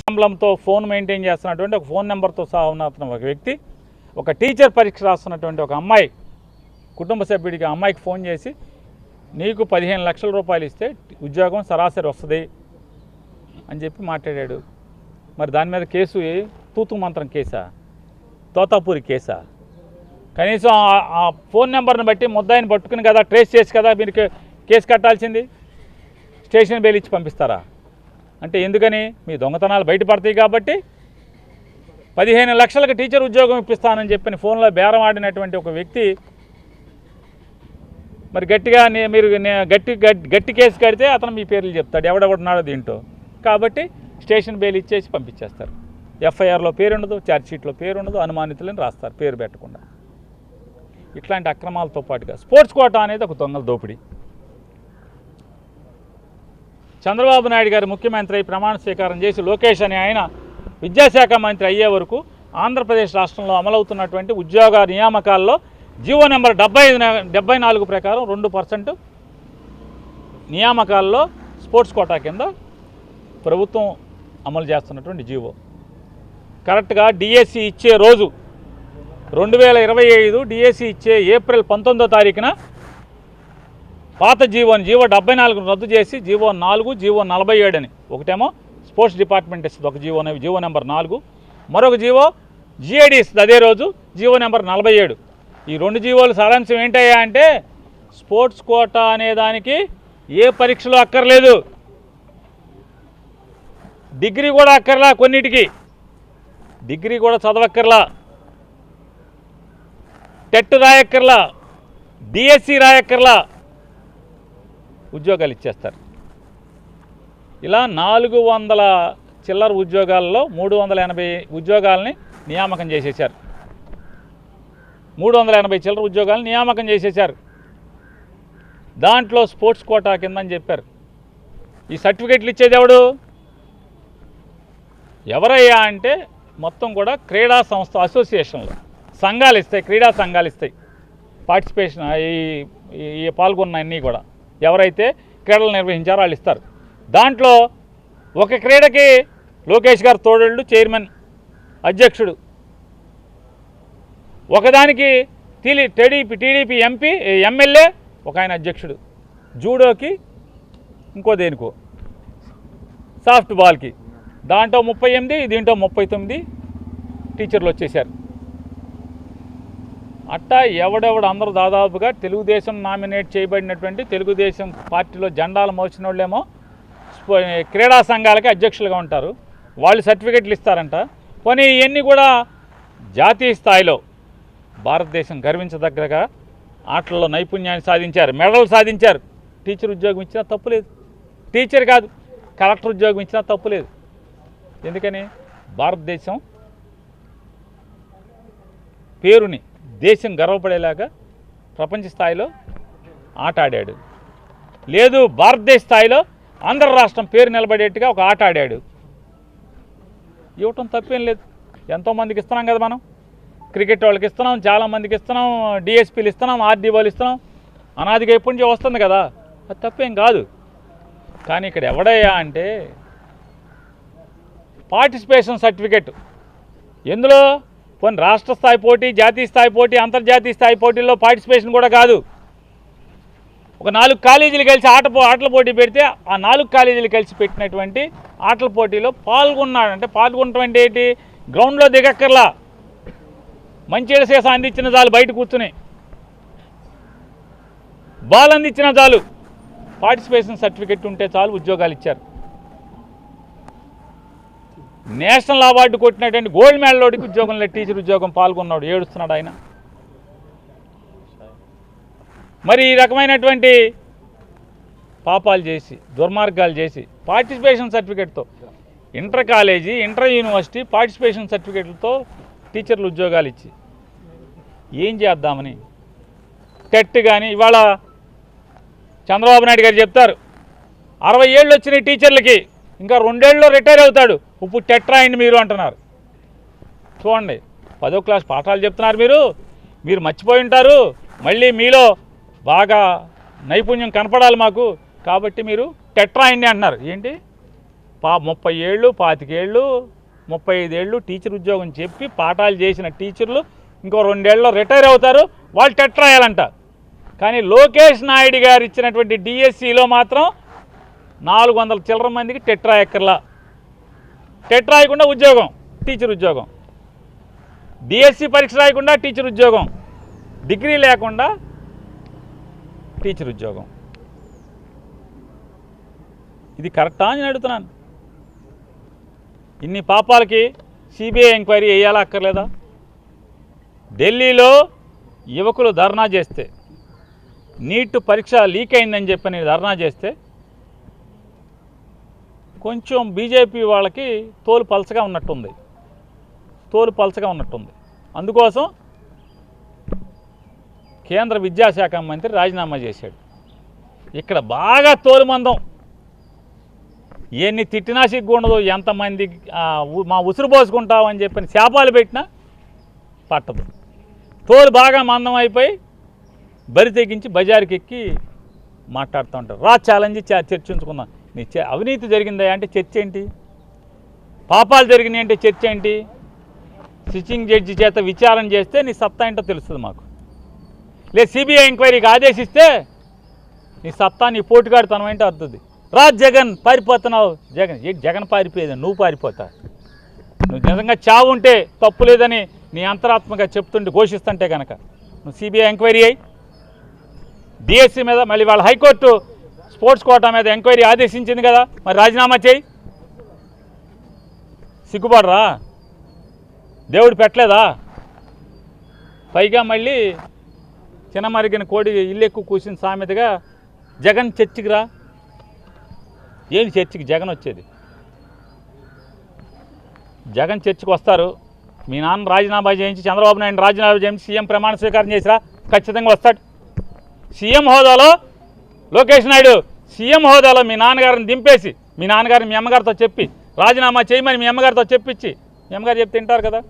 సంబలంతో phone maintain చేస్తున్నటువంటి ఒక phone నెంబర్తో సహా ఉన్న ఒక వ్యక్తి ఒక టీచర్ పరీక్ష రాస్తున్నటువంటి ఒక అమ్మాయి కుటుంబ సభ్యుడికి అమ్మాయికి ఫోన్ చేసి నీకు 15 లక్షల రూపాయలు ఇస్తే ఉద్యోగం సరాసరి వస్తుంది అని చెప్పి మాట్లాడాడు. మరి దాని మీద కేసు తూతు మంత్రం కేసా, తోతాపూరి కేసా? కనీసం ఆ ఫోన్ నెంబర్ని బట్టి ముద్దాయిని పట్టుకుని కదా ట్రేస్ చేసి కదా మీరు కేసు కట్టాల్సింది. స్టేషన్ బెయిల్ ఇచ్చి పంపిస్తారా? అంటే ఎందుకని? మీ దొంగతనాలు బయటపడతాయి కాబట్టి 15 లక్షలకు టీచర్ ఉద్యోగం ఇప్పిస్తానని చెప్పని ఫోన్లో బేరం ఆడినటువంటి ఒక వ్యక్తి మరి గట్టిగా మీరు గట్టి కేసు కడితే అతను మీ పేర్లు చెప్తాడు ఎవడెవడున్నాడో దీంట్లో. కాబట్టి స్టేషన్ బెయిల్ ఇచ్చేసి పంపించేస్తారు. ఎఫ్ఐఆర్లో పేరు ఉండదు, ఛార్జ్షీట్లో పేరు ఉండదు, అనుమానితులని రాస్తారు పేరు పెట్టకుండా. ఇట్లాంటి అక్రమాలతో పాటుగా స్పోర్ట్స్ కోటా అనేది ఒక దొంగల దోపిడీ. చంద్రబాబు నాయుడు గారు ముఖ్యమంత్రి అయి ప్రమాణ స్వీకారం చేసి లోకేష్ అనే ఆయన విద్యాశాఖ మంత్రి అయ్యే వరకు ఆంధ్రప్రదేశ్ రాష్ట్రంలో అమలవుతున్నటువంటి ఉద్యోగ నియామకాల్లో జీవో నెంబర్ 74 ప్రకారం 2% నియామకాల్లో స్పోర్ట్స్ కోటా కింద ప్రభుత్వం అమలు చేస్తున్నటువంటి జీవో. కరెక్ట్గా డిఎస్సి ఇచ్చే రోజు 2025 డిఎస్సి ఇచ్చే ఏప్రిల్ 19వ తారీఖున పాత జీవో 74 రద్దు చేసి జీవో 4, జీవో 47 అని ఒకటేమో స్పోర్ట్స్ డిపార్ట్మెంట్ ఇస్తుంది ఒక జీవో నెంబర్ 4, మరొక జీవో జిఐడి ఇస్తుంది అదే రోజు జీవో నెంబర్ 47. ఈ 2 జీవోలు సారాంశం ఏంటయ్యా అంటే స్పోర్ట్స్ కోటా అనే దానికి ఏ పరీక్షలు అక్కర్లేదు, డిగ్రీ కూడా అక్కర్లా, కొన్నిటికి డిగ్రీ కూడా చదవక్కర్లా, టెట్ రాయక్కర్లా, డిఎస్సి రాయక్కర్లా, ఉద్యోగాలు ఇచ్చేస్తారు. ఇలా 400 చిల్లర ఉద్యోగాల్లో 380 ఉద్యోగాలని నియామకం చేసేశారు. 380 చిల్లర ఉద్యోగాలను నియామకం చేసేశారు. దాంట్లో స్పోర్ట్స్ కోటా కింద అని చెప్పారు. ఈ సర్టిఫికెట్లు ఇచ్చేది ఎవరయ్యా అంటే మొత్తం కూడా క్రీడా సంస్థ అసోసియేషన్లు సంఘాలు ఇస్తాయి, క్రీడా సంఘాలు ఇస్తాయి. పార్టిసిపేషన్ ఈ పాల్గొన్న అన్నీ కూడా ఎవరైతే క్రీడలు నిర్వహించారో వాళ్ళు ఇస్తారు. దాంట్లో ఒక క్రీడకి లోకేష్ గారు తోడళ్ళు చైర్మన్ అధ్యక్షుడు, ఒకదానికి టీడీపీ ఎమ్మెల్యే ఒక ఆయన అధ్యక్షుడు, జూడోకి ఇంకో దేనికో సాఫ్ట్ బాల్కి దాంట్లో 38 దీంట్లో 39 టీచర్లు వచ్చేసారు. అట్టా ఎవడెవడు అందరూ దాదాపుగా తెలుగుదేశం నామినేట్ చేయబడినటువంటి తెలుగుదేశం పార్టీలో జెండాలు మోసిన వాళ్ళేమో క్రీడా సంఘాలకి అధ్యక్షులుగా ఉంటారు, వాళ్ళు సర్టిఫికెట్లు ఇస్తారంట. పోనీ ఇవన్నీ కూడా జాతీయ స్థాయిలో భారతదేశం గర్వించదగ్గరగా ఆటల్లో నైపుణ్యాన్ని సాధించారు, మెడల్ సాధించారు. టీచర్ ఉద్యోగం ఇచ్చినా తప్పులేదు, టీచర్ కాదు కలెక్టర్ ఉద్యోగం ఇచ్చినా తప్పులేదు. ఎందుకని? భారతదేశం పేరుని దేశం గర్వపడేలాగా ప్రపంచ స్థాయిలో ఆట ఆడాడు. లేదు భారతదేశ స్థాయిలో ఆంధ్ర రాష్ట్రం పేరు నిలబడేట్టుగా ఒక ఆట ఆడాడు. ఇవ్వటం తప్పేం లేదు. ఎంతోమందికి ఇస్తున్నాం కదా మనం, క్రికెట్ వాళ్ళకి ఇస్తున్నాం, చాలామందికి ఇస్తున్నాం, డిఎస్పీలు ఇస్తున్నాం, ఆర్డీఓలు ఇస్తున్నాం, అనాదిగా ఎప్పటి నుంచో వస్తుంది కదా, అది తప్పేం కాదు. కానీ ఇక్కడ ఎవడయ్యా అంటే పార్టిసిపేషన్ సర్టిఫికెట్ ఎందులో కొన్ని రాష్ట్ర స్థాయి పోటీ, జాతీయ స్థాయి పోటీ, అంతర్జాతీయ స్థాయి పోటీల్లో పార్టిసిపేషన్ కూడా కాదు. ఒక 4 కాలేజీలు కలిసి ఆటల పోటీ పెడితే ఆ 4 కాలేజీలు కలిసి పెట్టినటువంటి ఆటల పోటీలో పాల్గొన్నాడంటే పాల్గొన్నటువంటి ఏంటి? గ్రౌండ్లో దిగక్కర్లా, మంచి సీసా అందించిన చాలు, బయట కూర్చుని బాల్ అందించిన చాలు, పార్టిసిపేషన్ సర్టిఫికెట్ ఉంటే చాలు ఉద్యోగాలు ఇచ్చారు. నేషనల్ అవార్డు కొట్టినటువంటి గోల్డ్ మెడలోడికి ఉద్యోగంలో టీచర్ ఉద్యోగం పాల్గొన్నాడు, ఏడుస్తున్నాడు ఆయన. మరి ఈ రకమైనటువంటి పాపాలు చేసి దుర్మార్గాలు చేసి పార్టిసిపేషన్ సర్టిఫికెట్తో inter college, inter university participation సర్టిఫికెట్లతో టీచర్లు ఉద్యోగాలు ఇచ్చి ఏం చేద్దామని టెట్ కానీ ఇవాళ చంద్రబాబు నాయుడు గారు చెప్తారు 60 ఏళ్ళు వచ్చినాయి టీచర్లకి, ఇంకా 2 ఏళ్ళలో రిటైర్ అవుతాడు, ఇప్పుడు టెట్ రాయండి మీరు అంటున్నారు. చూడండి, 10వ క్లాస్ పాఠాలు చెప్తున్నారు మీరు మర్చిపోయి ఉంటారు. మళ్ళీ మీలో బాగా నైపుణ్యం కనపడాలి మాకు, కాబట్టి మీరు టెట్ రాయండి అంటున్నారు. ఏంటి 30 ఏళ్ళు 25 ఏళ్ళు 35 ఏళ్ళు టీచర్ ఉద్యోగం చెప్పి పాఠాలు చేసిన టీచర్లు ఇంకో 2 ఏళ్ళలో రిటైర్ అవుతారు, వాళ్ళు టెట్ రాయాలంట. కానీ లోకేష్ నాయుడు గారు ఇచ్చినటువంటి డిఎస్సిలో మాత్రం 400 చిల్లర మందికి టెట్ రాయక్కర్లా. టెట్ రాయకుండా ఉద్యోగం, టీచర్ ఉద్యోగం. డిఎస్సి పరీక్ష రాయకుండా టీచర్ ఉద్యోగం, డిగ్రీ లేకుండా టీచర్ ఉద్యోగం. ఇది కరెక్టా అని అడుగుతున్నాను. ఇన్ని పాపాలకి సిబిఐ ఎంక్వైరీ వేయాలా అక్కర్లేదా? ఢిల్లీలో యువకులు ధర్నా చేస్తే, నీట్ పరీక్ష లీక్ అయిందని చెప్పని ధర్నా చేస్తే కొంచెం బీజేపీ వాళ్ళకి తోలు పలచగా ఉన్నట్టుంది. అందుకోసం కేంద్ర విద్యాశాఖ మంత్రి రాజీనామా చేశాడు. ఇక్కడ బాగా తోలుమందం, ఎన్ని తిట్టినా సిగ్గుండదు, ఎంతమంది మా ఉసురు పోసుకుంటామని చెప్పని శాపాలు పెట్టినా పట్టదు. తోలు బాగా మందం అయిపోయి బరి తెగించి బజారుకి ఎక్కి మాట్లాడుతూ ఉంటారు. ఛాలెంజ్ చర్చించుకుందాం. నీ అవినీతి జరిగిందా అంటే చర్చ ఏంటి? పాపాలు జరిగినాయి అంటే చర్చ ఏంటి? సిట్టింగ్ జడ్జి చేత విచారణ చేస్తే నీ సత్తా ఏంటో తెలుస్తుంది మాకు. లేదు సిబిఐ ఎంక్వైరీకి ఆదేశిస్తే నీ సత్తా, నీ పోటుగాడుతనం ఏంటో అర్థది. జగన్ పారిపోతున్నావు. జగన్ పారిపోయేది, నువ్వు పారిపోతా. నువ్వు నిజంగా చావు ఉంటే తప్పు లేదని నీ అంతరాత్మగా చెప్తుంటే ఘోషిస్తుంటే కనుక నువ్వు సిబిఐ ఎంక్వైరీ అయ్యి డిఎస్సి మీద, మళ్ళీ వాళ్ళ హైకోర్టు స్పోర్ట్స్ కోటా మీద ఎంక్వైరీ ఆదేశించింది కదా, మరి రాజీనామా చేయి. సిగ్గుపడరా? దేవుడు పెట్టలేదా? పైగా మళ్ళీ చిన్నమరిగిన కోడి ఇల్లు ఎక్కువ కూర్చుని సామెతగా జగన్ చర్చికి రా. ఏంటి చర్చికి జగన్ వచ్చేది? జగన్ చర్చికి వస్తారు. మీ నాన్న రాజీనామా చేయించి, చంద్రబాబు నాయుడు రాజీనామా చేయించి సీఎం ప్రమాణ స్వీకారం చేసిరా, ఖచ్చితంగా వస్తాడు. సీఎం హోదాలో లోకేష్ నాయుడు సీఎం హోదాలో మీ నాన్నగారిని దింపేసి, మీ నాన్నగారిని మీ అమ్మగారితో చెప్పి రాజీనామా చేయమని మీ అమ్మగారితో చెప్పించి, మీ అమ్మగారు చెప్తే తింటారు కదా.